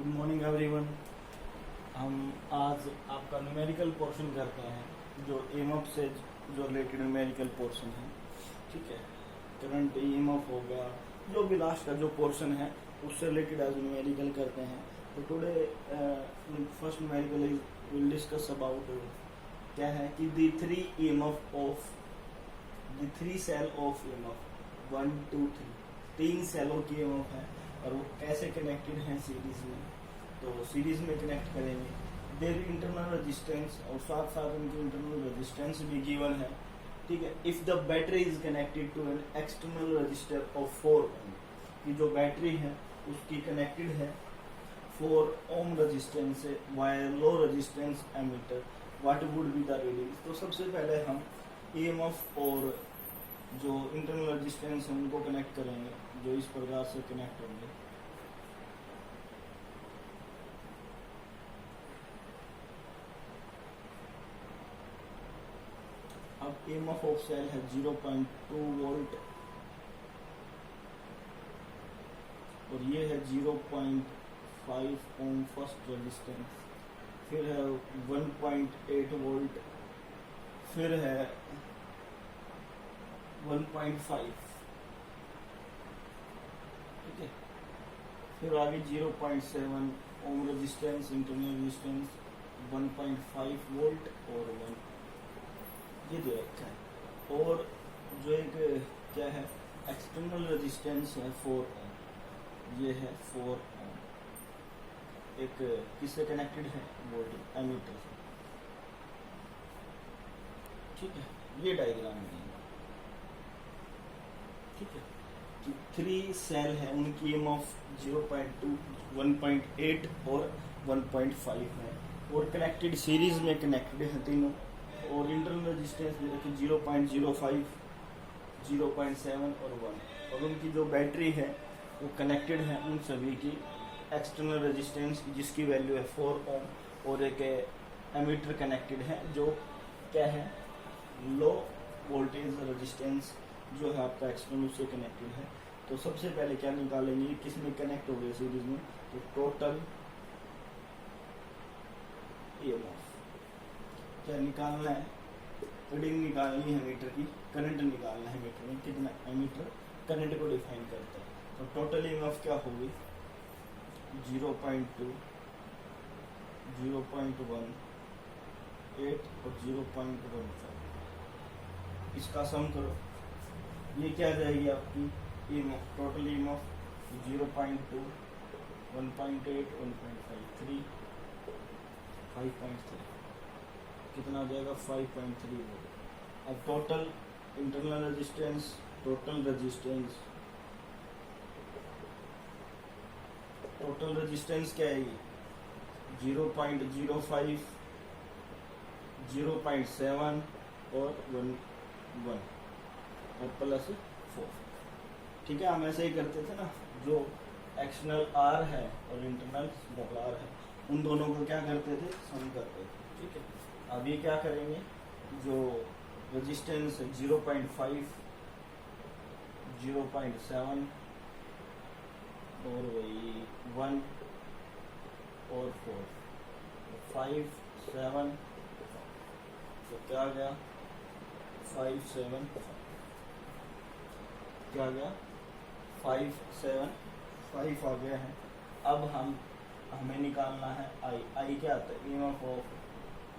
Good morning everyone. हम आज आपका न्यूमेरिकल पोर्शन करते हैं जो ईएमएफ से जो रिलेटेड न्यूमेरिकल पोर्शन है। ठीक है, करंट ईएमएफ हो गया, जो भी लास्ट का जो पोर्शन है उससे रिलेटेड आज न्यूमेरिकल करते हैं। तो today first numerical will discuss about क्या है कि the three EMF of the three cell of EMF 1 2 3 तीन सेलों की ईएमएफ है और वो कैसे कनेक्टेड हैं सीरीज में। तो सीरीज में कनेक्ट करेंगे, देयर इंटरनल रेजिस्टेंस और साथ साथ उनकी इंटरनल रेजिस्टेंस भी गिवन है। ठीक है, if the battery is connected to an external resistor of 4 ohm, कि जो बैटरी है उसकी कनेक्टेड है 4 ओम रेजिस्टेंस से via low resistance ammeter, what would be the reading. तो सबसे पहले हम ईएमएफ और जो इंटरनल रेजिस्टेंस है उनको कनेक्ट करेंगे, जो इस प्रकार से कनेक्ट होंगे। अब ईएमएफ ऑफ सेल है 0.2 वोल्ट और ये है 0.5 ओम फर्स्ट रेजिस्टेंस, फिर है 1.8 वोल्ट, फिर है 1.5। ठीक है, फिर आगे 0.7 ohm resistance, internal resistance 1.5 volt और 1, ये दे रखा है। और जो एक क्या है एक्सटर्नल रेजिस्टेंस है 4 ओम, ये है 4 ओम। एक किससे कनेक्टेड है, वोल्टेज एमीटर से। ठीक है, ये डायग्राम है। ठीक है, कि 3 सेल है, उनकी ईएमएफ 0.2 1.8 और 1.5 है और कनेक्टेड सीरीज में कनेक्टेड है तीनों। और इंटरनल रेजिस्टेंस भी रखी 0.05 0.7 और 1। और उनकी जो बैटरी है वो कनेक्टेड है उन सभी की एक्सटर्नल रेजिस्टेंस जिसकी वैल्यू है 4 ओम, और एक एमीटर कनेक्टेड है जो क्या है लो वोल्टेज रेजिस्टेंस, जो है आपका एक्सटर्नल से कनेक्टेड है। तो सबसे पहले क्या निकालेंगे, किस में कनेक्ट हो गया सीरीज में, तो टोटल ईएमएफ क्या निकालना है, रीडिंग निकालनी है मीटर की, करंट निकालना है मीटर में, कितना एमीटर करंट को डिफाइन करता है। तो टोटल ईएमएफ क्या होगी 0.2 0.1 8 और 0.15। इसका सम करो, ये क्या आ जाएगी आपकी ईएमएफ, टोटल ईएमएफ 0.2 1.8 1.5 3 5.3, कितना आ जाएगा 5.3 वोल्ट। अब total internal resistance, total resistance क्या है, 0.05 0.7 और 1 और प्लस 4। ठीक है, हम ऐसे ही करते थे ना, जो एक्सटर्नल आर है और इंटरनल स्मॉल आर है उन दोनों को क्या करते थे, सम करते थे। ठीक है, अब ये क्या करेंगे, जो रेजिस्टेंस 0.5 0.7 और वही 1 और 4 5 7, तो क्या आ गया 5 7 क्या आ गया 5 7 5 आ गया है। अब हमें निकालना है आई क्या आता है,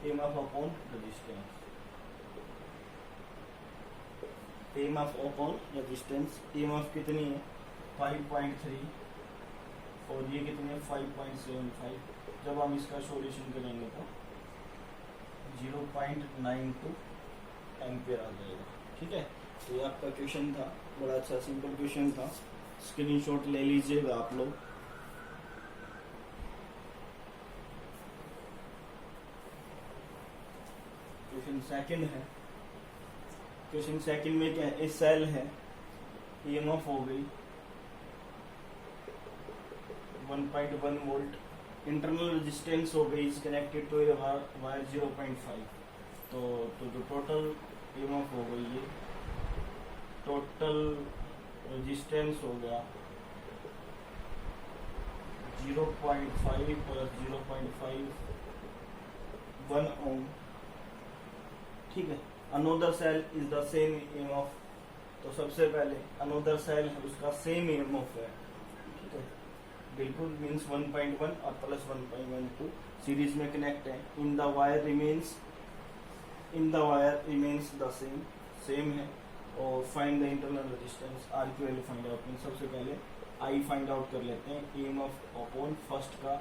EMF upon resistance, EMF upon resistance. EMF कितनी है 5.3 और ये कितनी है 5.75। जब हम इसका सॉल्यूशन करेंगे तो 0.92 एम्पियर आ जाएगा। ठीक है, तो ये आपका क्वेश्चन था, बड़ा अच्छा सिंपल क्वेश्चन था, स्क्रीनशॉट ले लीजिएगा आप लोग। क्वेश्चन सेकंड है, क्वेश्चन सेकंड में क्या है, एक सेल है, ईएमएफ हो गई 1.1 वोल्ट, इंटरनल रेजिस्टेंस हो गई इज कनेक्टेड टू वायर 0.5। तो जो टोटल ईएमएफ हो गई, ये टोटल रेजिस्टेंस हो गया 0.5 प्लस 0.5 1 ओम, ठीक है। Another cell is the same EMF, तो सबसे पहले अनोदर सेल है उसका सेम ईएमएफ है, ठीक है, बिल्कुल मीन्स 1.1 और प्लस 1.12 सीरीज में कनेक्ट है। In the wire remains the same है। और find the internal resistance, R की वैल्यू फाइंड आउट मीन सबसे पहले आई फाइंड आउट कर लेते हैं। ईएमएफ अपॉन फर्स्ट का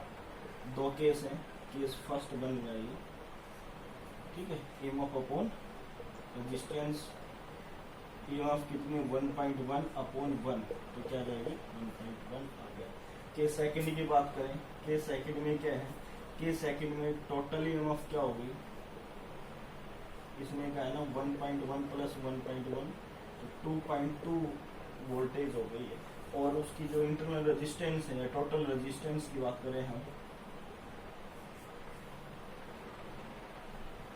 दो केस है, केस फर्स्ट बन जाएगी, ठीक है। ईएमएफ अपॉन रेजिस्टेंस, ईएमएफ कितनी 1.1 अपॉन 1, तो क्या जाएगी 1.1 आ गया। केस सेकंड की बात करें, केस सेकंड में क्या है, केस सेकंड में टोटल ईएमएफ क्या होगी, इसमें क्या है ना 1.1 प्लस 1.1 तो 2.2 वोल्टेज हो गई है। और उसकी जो इंटरनल रेजिस्टेंस है, टोटल रेजिस्टेंस की बात करें हम,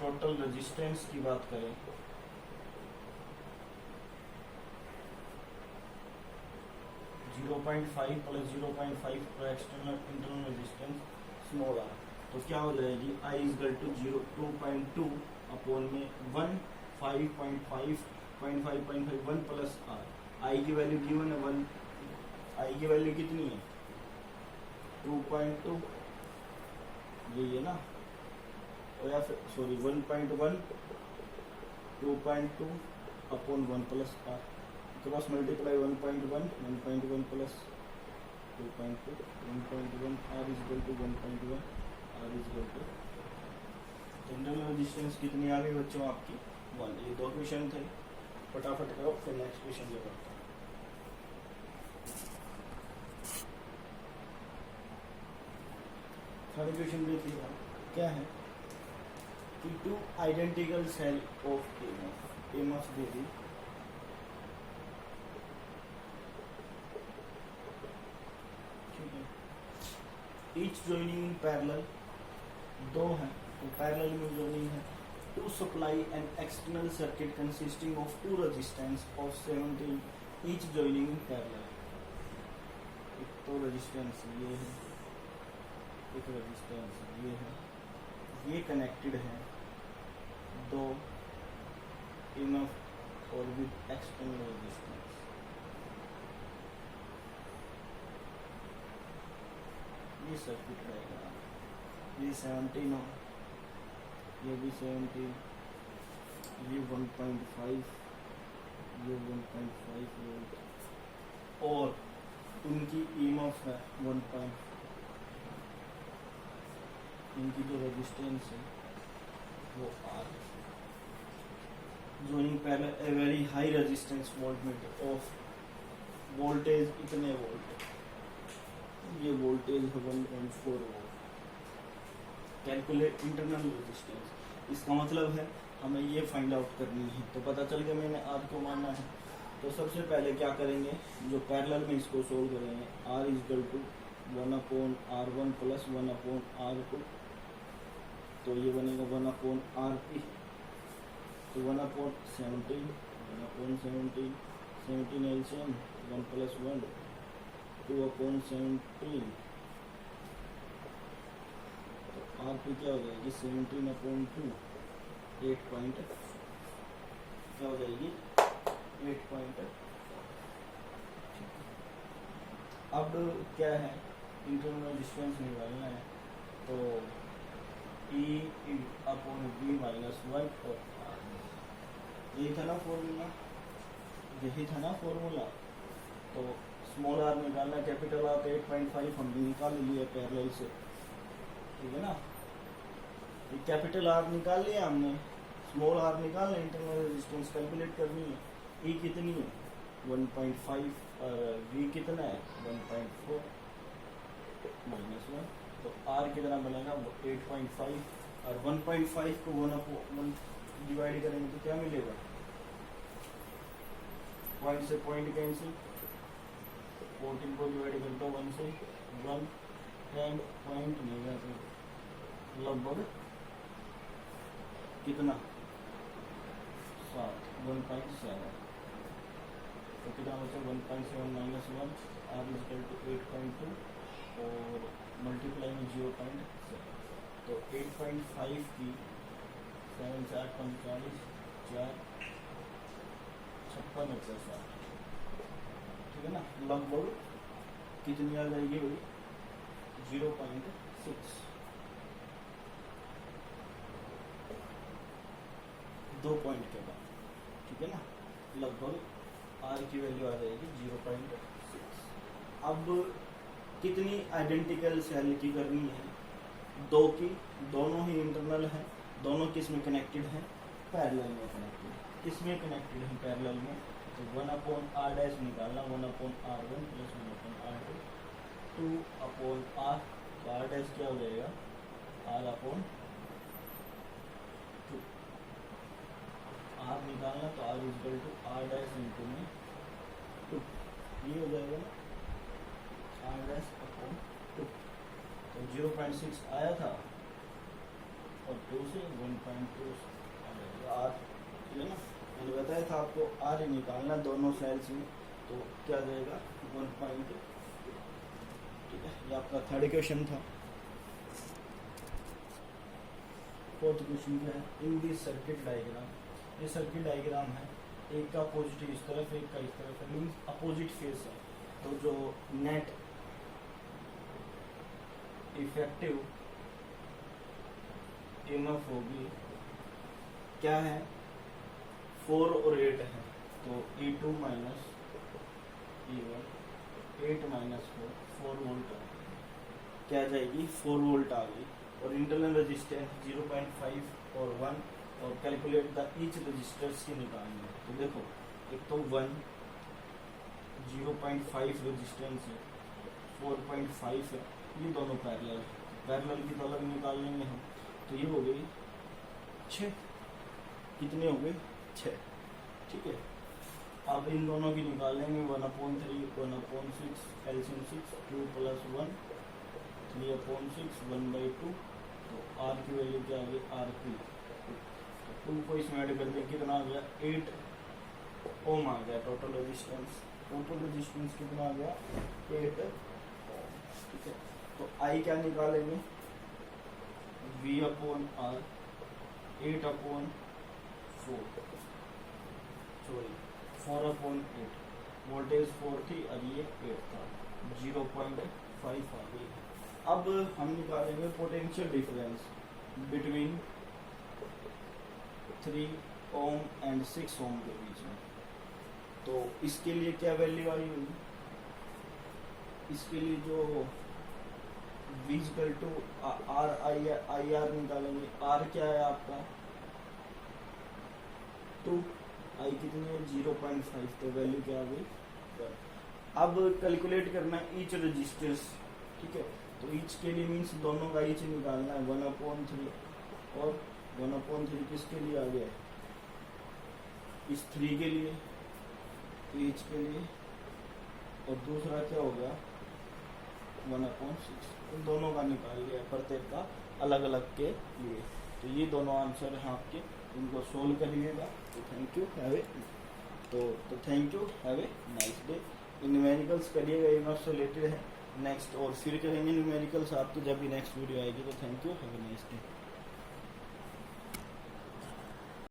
टोटल रेजिस्टेंस की बात करें, जीरो 0.5 प्लस 0.5 का external internal resistance small R, तो क्या हो जाएगी I is equal to 2.2 upon में 1 5.5 1 प्लस आर। आई की वैल्यू गिवन है 1, आई की वैल्यू कितनी है 2.2, यही है ना, और या फिर sorry 1.1 2.2 upon 1 plus R, cross multiply 1.1 plus 2.2 1.1 R is equal to 1.1 R is equal to, internal resistance कितनी आ गई बच्चों आपकी 1। ये दो क्वेश्चन थे, फटाफट करो फिर नेक्स्ट क्वेश्चन जो करते हैं। थर्ड क्वेश्चन देख लिया, क्या है कि two identical cell of EMF दे दी, ईच जॉइनिंग इन पैरेलल, दो हैं तो पैरेलल में जॉइनिंग है, to supply an external circuit consisting of two resistance of 17, each joining in parallel. एक तो रेजिस्टेंस ये है, एक रेजिस्टेंस ये है, ये कनेक्टेड है दो ईएमएफ और विद एक्सटर्नल रेजिस्टेंस। ये सर्किट रहेगा, ये 17 हो, ये भी 17, ये 1.5, ये 1.5 वोल्ट, और उनकी ईएमएफ है 1. इनकी जो रेजिस्टेंस है वो R है। Joining parallel a very high resistance voltmeter of voltage इतने वोल्ट, ये वोल्टेज है 1.4 वोल्ट। कैलकुलेट इंटरनल रेजिस्टेंस, इसका मतलब है हमें ये फाइंड आउट करनी है। तो पता चल गया मैंने R को मानना है, तो सबसे पहले क्या करेंगे, जो पैरेलल में इसको सोल्व करेंगे, R is equal to 1/R1 plus 1/R2, तो ये बनेगा 1/RP, तो 1/17, 17 एलसीएम 1 प्लस 1 2/17, तो RP क्या हो जाएगी 17/2, 8 पॉइंट क्या हो जाएगी 8 पॉइंट। अब क्या है, इंटरनल डिस्टेंस निकालना है, तो E/V माइनस 1 और R, यही था ना फॉर्मूला, यही था ना फॉर्मूला। तो स्मॉल r निकालना, कैपिटल R 8.5 हम भी निकाल लिए पैरेलल से, ठीक है ना। कैपिटल R निकाल लिया हमने, स्मॉल r निकालना, इंटरनल रेजिस्टेंस कैलकुलेट करनी है। E कितनी है 1.5 और V कितना है 1.4 माइनस 1, तो R कितना बनेगा 8.5 और 1.5 को 1/1 डिवाइड करेंगे तो क्या मिलेगा, पॉइंट से पॉइंट कैंसिल, 14 को डिवाइड कर दो 1 से 1, 10 पॉइंट मिलेगा, तो लगभग कितना 7 1.7, तो कितना बचा 1.7 minus 1, R is equal to 8.2 और 0.7। तो 8.5 की 7 से 8 45 4 56 और 60, ठीक है ना, लगभग कितनी आ जाएगी भाई 0.6। 2 पॉइंट के बाद, ठीक है ना, लगभग आर की वैल्यू आ जाएगी 0.6। अब कितनी आइडेंटिकल सेल की करनी है, दो की, दोनों ही इंटरनल हैं, दोनों किस में कनेक्टेड हैं, पैरेलल में कनेक्टेड। किस में कनेक्टेड हैं, पैरेलल में, तो 1/r डैश निकालना, 1/r1 प्लस 1/r2, 2/r, तो r डैश क्या हो जाएगा, r/2, r निकालना तो r equal to r dash into में 2, ये हो जाएगा ना, r डैश अपॉन 2। तो 0.6 आया था और 2 से 1.2 आ जाएगा r, ठीक है ना। मैंने बताया था आपको r निकालना दोनों सेल्स में, तो क्या आ जाएगा 1.2, ठीक है। ये आपका थर्ड क्वेश्चन था। फोर्थ क्वेश्चन क्या है, इन दिस सर्किट डायग्राम, ये सर्किट डायग्राम है, एक का पॉजिटिव इस तरफ, एक का इस तरफ है, मीन्स अपोजिट फेस है। तो जो नेट इफेक्टिव ईएमएफ होगी क्या है, 4 और 8 है, तो E2 minus E1, 8 minus 4 volt क्या आ जाएगी, 4 वोल्ट आ गई। और इंटरनल रेजिस्टेंस 0.5 और 1, और कैलकुलेट द ईच रजिस्टर्स की निकालनी है। तो देखो, एक तो 1 0.5 रेजिस्टेंस है, 4.5 है, ये दोनों पैरेलल है, पैरेलल की तो अलग निकाल लेंगे हम। तो ये हो गई 6, कितने हो गए 6, ठीक है। अब इन दोनों की निकालेंगे 1/3, 1/6, एलसीएम 6, 2 + 1 3/6, 1/2, तो r की वैल्यू क्या आ गई, r3, तो 2 को इसमें ऐड कर दें, कितना आ गया 8 ओम आ गया टोटल रेजिस्टेंस। टोटल रेजिस्टेंस कितना आ गया 8 ओम, ठीक है। तो I क्या निकालेंगे, V/R 8/4, सॉरी 4/8, वोल्टेज 4 थी और ये 8 था, 0.5 आ गई। अब हम निकालेंगे potential difference between 3 ohm and 6 ओम के बीच में। तो इसके लिए क्या वैल्यू आई होगी, इसके लिए जो विजिकल टू IR निकालेंगे। R क्या है आपका 2, I कितनी है 0.5, तो वैल्यू क्या आ गई 1। अब कैलकुलेट करना है ईच रजिस्टर्स, ठीक है। तो ईच के लिए मीन्स दोनों का ईच निकालना है, 1/3, और 1/3 किसके लिए आ गया, इस 3 के लिए, ईच के लिए, और दूसरा क्या हो गया 1/6, इन दोनों का निकाल लिया, प्रत्येक का अलग अलग के लिए। तो ये दोनों आंसर हैं आपके, इनको सोल्व करिएगा। तो thank you, have a thank you, have a nice day. Numericals करिएगा, ईएमएफ से रिलेटेड है नेक्स्ट, और फिर करेंगे न्यूमेरिकल्स आपकी जब भी नेक्स्ट वीडियो आएगी। तो thank you, have a nice day.